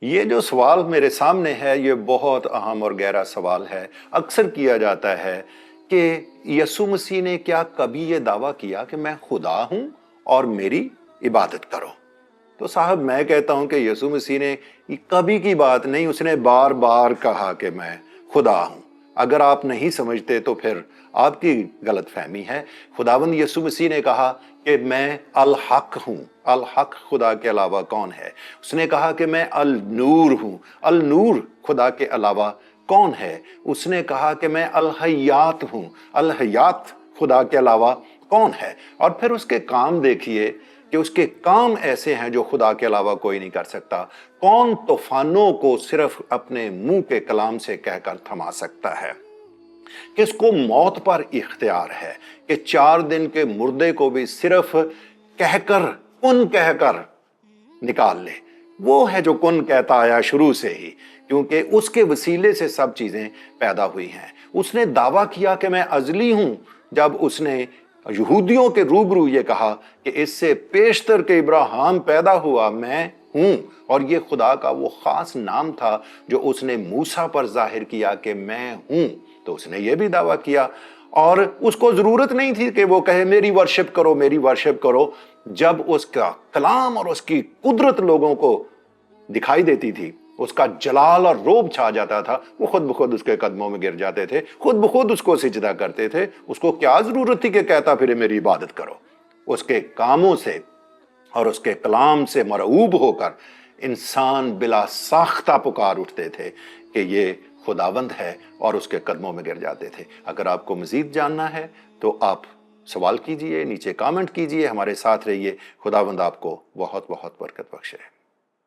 یہ جو سوال میرے سامنے ہے یہ بہت اہم اور گہرا سوال ہے۔ اکثر کیا جاتا ہے کہ یسوع مسیح نے کیا کبھی یہ دعویٰ کیا کہ میں خدا ہوں اور میری عبادت کرو؟ تو صاحب میں کہتا ہوں کہ یسوع مسیح نے کبھی کی بات نہیں، اس نے بار بار کہا کہ میں خدا ہوں۔ اگر آپ نہیں سمجھتے تو پھر آپ کی غلط فہمی ہے۔ خداوند یسوع مسیح نے کہا کہ میں الحق ہوں۔ الحق خدا کے علاوہ کون ہے؟ اس نے کہا کہ میں النور ہوں۔ النور خدا کے علاوہ کون ہے؟ اس نے کہا کہ میں الحیات ہوں۔ الحیات خدا کے علاوہ کون ہے؟ اور پھر اس کے کام دیکھیے کہ اس کے کام ایسے ہیں جو خدا کے علاوہ کوئی نہیں کر سکتا۔ کون طوفانوں کو صرف اپنے منہ کے کلام سے کہہ کر تھما سکتا ہے؟ کس کو موت پر اختیار ہے کہ 4 دن کے مردے کو بھی صرف کہہ کر نکال لے؟ وہ ہے جو کن کہتا آیا شروع سے ہی، کیونکہ اس کے وسیلے سے سب چیزیں پیدا ہوئی ہیں۔ اس نے دعویٰ کیا کہ میں ازلی ہوں جب اس نے یہودیوں کے روبرو یہ کہا کہ اس سے پیشتر کے ابراہیم پیدا ہوا میں ہوں، اور یہ خدا کا وہ خاص نام تھا جو اس نے موسیٰ پر ظاہر کیا کہ میں ہوں۔ تو اس نے یہ بھی دعویٰ کیا، اور اس کو ضرورت نہیں تھی کہ وہ کہے میری ورشپ کرو، میری ورشپ کرو۔ جب اس کا کلام اور اس کی قدرت لوگوں کو دکھائی دیتی تھی، اس کا جلال اور روب چھا جاتا تھا، وہ خود بخود اس کے قدموں میں گر جاتے تھے، خود بخود اس کو سجدہ کرتے تھے۔ اس کو کیا ضرورت تھی کہ کہتا پھر میری عبادت کرو؟ اس کے کاموں سے اور اس کے کلام سے مرعوب ہو کر انسان بلا ساختہ پکار اٹھتے تھے کہ یہ خداوند ہے، اور اس کے قدموں میں گر جاتے تھے۔ اگر آپ کو مزید جاننا ہے تو آپ سوال کیجئے، نیچے کامنٹ کیجئے، ہمارے ساتھ رہیے۔ خداوند آپ کو بہت بہت برکت بخشے۔